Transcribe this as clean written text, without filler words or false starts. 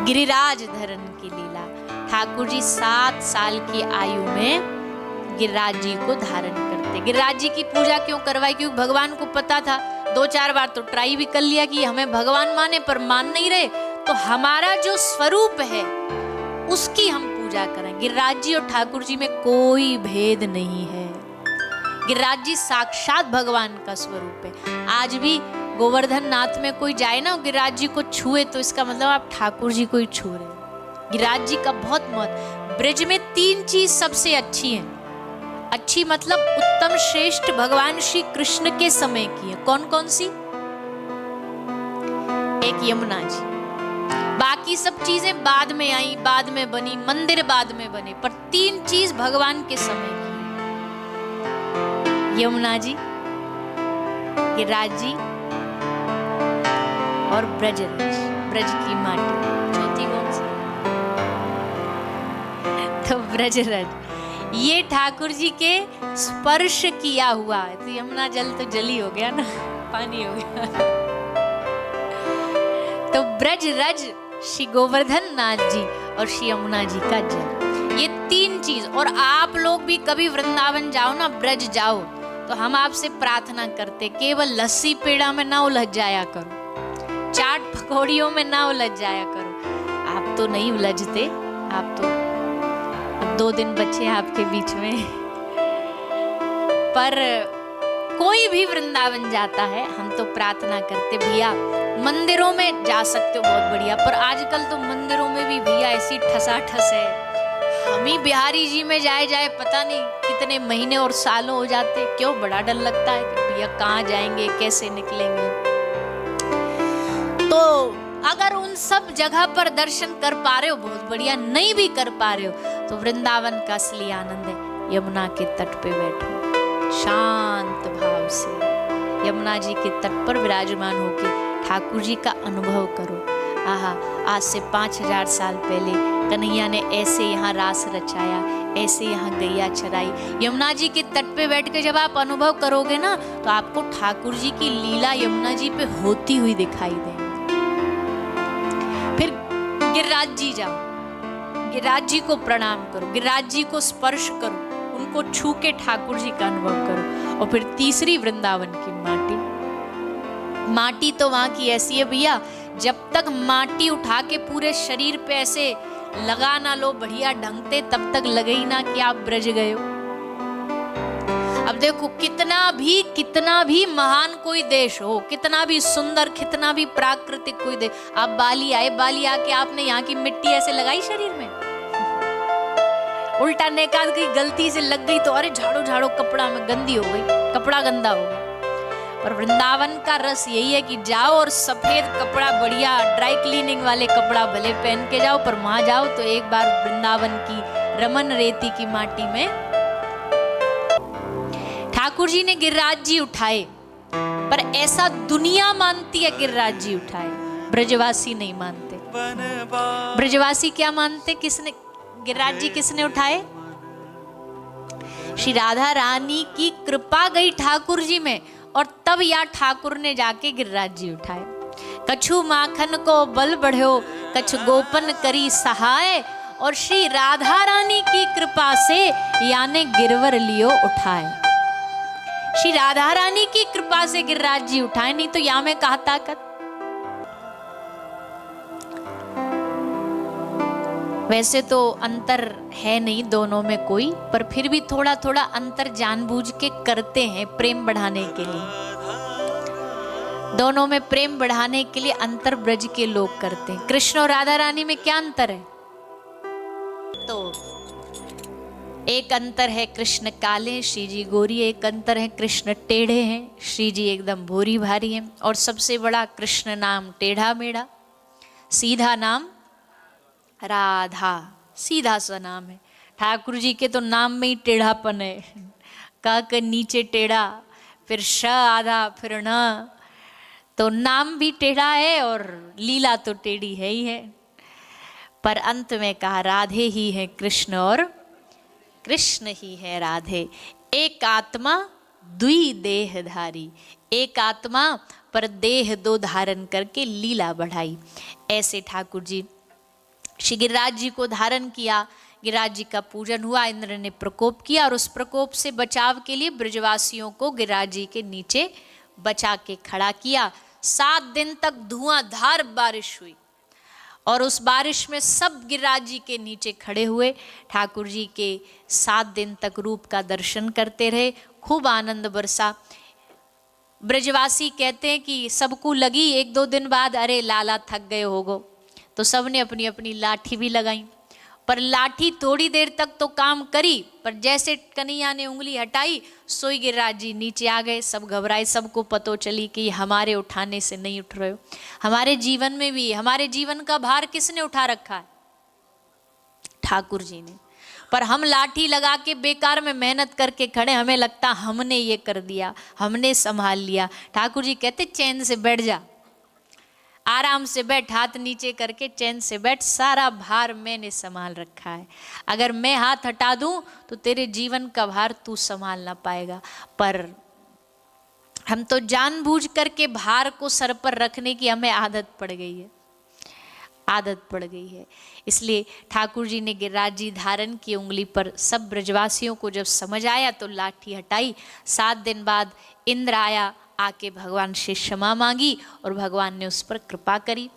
गिरिराज धरन की लीला। ठाकुर जी 7 साल की आयु में गिरिराज जी को धारण करते। गिरिराज जी की पूजा क्यों करवाई? क्योंकि भगवान को पता था, 2-4 बार तो ट्राई भी कर लिया कि हमें भगवान माने, पर मान नहीं रहे, तो हमारा जो स्वरूप है उसकी हम पूजा करें। गिरिराज जी और ठाकुर जी में कोई भेद नहीं है। गिरिराज जी साक्षात भगवान का स्वरूप है। आज भी गोवर्धन नाथ में कोई जाए ना गिरिराज जी को छुए तो इसका मतलब आप ठाकुर जी को ही छू रहे हैं। गिरिराज जी का बहुत महत्व। ब्रज में 3 चीज सबसे अच्छी है। अच्छी मतलब उत्तम श्रेष्ठ भगवान श्री कृष्ण के समय की है। कौन कौन सी? एक यमुना जी, बाकी सब चीजें बाद में आई, बाद में बनी, मंदिर बाद में बने, पर 3 चीज भगवान के समय की। यमुना जी, गिरिराज जी और ब्रजराज, ब्रज की माटी। चौथी कौन सी? तो ब्रजराज। ये ठाकुर जी के स्पर्श किया हुआ है। तो यमुना जल तो जली हो गया ना, पानी हो गया। तो ब्रजराज श्री गोवर्धन नाथ जी और श्री यमुना जी का जल, ये 3 चीज। और आप लोग भी कभी वृंदावन जाओ ना, ब्रज जाओ, तो हम आपसे प्रार्थना करते, केवल लस्सी पेड़ा में ना उलझ जाया करो, चाट पकौड़ियों में ना उलझ जाया करो। आप तो नहीं उलझते, आप तो अब 2 दिन बचे आपके बीच में। पर कोई भी वृंदावन जाता है, हम तो प्रार्थना करते, भैया मंदिरों में जा सकते हो बहुत बढ़िया, पर आजकल तो मंदिरों में भी भैया ऐसी ठसाठस है, हम ही बिहारी जी में जाए पता नहीं कितने महीने और सालों हो जाते। क्यों? बड़ा डर लगता है कि भैया कहाँ जाएंगे, कैसे निकलेंगे। तो अगर उन सब जगह पर दर्शन कर पा रहे हो बहुत बढ़िया, नहीं भी कर पा रहे हो तो वृंदावन का असली आनंद है यमुना के तट पे बैठो, शांत भाव से यमुना जी के तट पर विराजमान होके ठाकुर जी का अनुभव करो। आहा, आज से 5000 साल पहले कन्हैया ने ऐसे यहाँ रास रचाया, ऐसे यहाँ गैया चराई। यमुना जी के तट पे बैठ के जब आप अनुभव करोगे ना, तो आपको ठाकुर जी की लीला यमुना जी पे होती हुई दिखाई देगी। फिर गिरिराज जी जाओ, गिरिराज जी को प्रणाम करो, गिरिराज जी को स्पर्श करो, उनको छू के ठाकुर जी का अनुभव करो। और फिर तीसरी वृंदावन की माटी। माटी तो वहां की ऐसी है भैया, जब तक माटी उठा के पूरे शरीर पे ऐसे लगा ना लो बढ़िया ढंग से, तब तक लगे ही ना कि आप ब्रज गए हो। अब देखो, कितना भी महान कोई देश हो, कितना भी सुंदर, कितना भी प्राकृतिक कोई देश, आप बाली आए, बाली आके आपने यहाँ की मिट्टी ऐसे लगाई शरीर में, उल्टा नेकाद की गलती से लग गई तो अरे झाड़ो कपड़ा में गंदी हो गई, कपड़ा गंदा हो गया। पर वृंदावन का रस यही है कि जाओ और सफेद कपड़ा, बढ़िया ड्राई क्लीनिंग वाले कपड़ा भले पहन के जाओ, पर वहां जाओ तो एक बार वृंदावन की रमन रेती की माटी में। ठाकुर जी ने गिरिराज जी उठाए, पर ऐसा दुनिया मानती है गिरिराज जी उठाए, ब्रजवासी नहीं मानते। ब्रजवासी क्या मानते? किसने गिरिराज जी किसने उठाए? श्री राधा रानी की कृपा गई ठाकुर जी में, और तब या ठाकुर ने जाके गिरिराज जी उठाए। कछु माखन को बल बढ़्यो, कछु गोपन करी सहाय, और श्री राधा रानी की कृपा से याने गिरवर लियो उठाए। श्री राधा रानी की कृपा से गिरिराज जी उठाए, नहीं तो या में कहा ताकत। वैसे तो अंतर है नहीं दोनों में कोई, पर फिर भी थोड़ा थोड़ा अंतर जानबूझ के करते हैं प्रेम बढ़ाने के लिए। दोनों में प्रेम बढ़ाने के लिए अंतर ब्रज के लोग करते हैं। कृष्ण और राधा रानी में क्या अंतर है? तो एक अंतर है कृष्ण काले, श्री जी गोरी। एक अंतर है कृष्ण टेढ़े हैं, श्री जी एकदम भूरी भारी हैं। और सबसे बड़ा, कृष्ण नाम टेढ़ा मेढ़ा, सीधा नाम राधा, सीधा सा नाम है। ठाकुर जी के तो नाम में ही टेढ़ापन है, क के नीचे टेढ़ा, फिर श आधा, फिर न, तो नाम भी टेढ़ा है और लीला तो टेढ़ी है ही है। पर अंत में कहा राधे ही है कृष्ण और कृष्ण ही है राधे। एक आत्मा द्वि देहधारी, एक आत्मा पर देह 2 धारण करके लीला बढ़ाई। ऐसे ठाकुर जी श्री गिरिराज जी को धारण किया, गिरिराज जी का पूजन हुआ, इंद्र ने प्रकोप किया और उस प्रकोप से बचाव के लिए ब्रजवासियों को गिरिराज जी के नीचे बचा के खड़ा किया। 7 दिन तक धुआंधार बारिश हुई और उस बारिश में सब गिरिराज जी के नीचे खड़े हुए ठाकुर जी के 7 दिन तक रूप का दर्शन करते रहे। खूब आनंद बरसा। ब्रजवासी कहते हैं कि सबको लगी 1-2 दिन बाद, अरे लाला थक गए होगो, तो सबने अपनी अपनी लाठी भी लगाई, पर लाठी थोड़ी देर तक तो काम करी, पर जैसे कन्हैया ने उंगली हटाई सोई गिरिराज जी नीचे आ गए। सब घबराए, सबको पतो चली कि हमारे उठाने से नहीं उठ रहे हो। हमारे जीवन में भी हमारे जीवन का भार किसने उठा रखा है? ठाकुर जी ने। पर हम लाठी लगा के बेकार में मेहनत करके खड़े, हमें लगता हमने ये कर दिया, हमने संभाल लिया। ठाकुर जी कहते चैन से बैठ जा, आराम से बैठ, हाथ नीचे करके चैन से बैठ, सारा भार मैंने संभाल रखा है। अगर मैं हाथ हटा दूं तो तेरे जीवन का भार तू संभाल ना पाएगा। पर हम तो जानबूझ करके भार को सर पर रखने की हमें आदत पड़ गई है, आदत पड़ गई है। इसलिए ठाकुर जी ने गिरिराज जी धारण की उंगली पर। सब ब्रजवासियों को जब समझ आया तो लाठी हटाई। 7 दिन बाद इंद्र आया, आके भगवान से क्षमा मांगी और भगवान ने उस पर कृपा करी।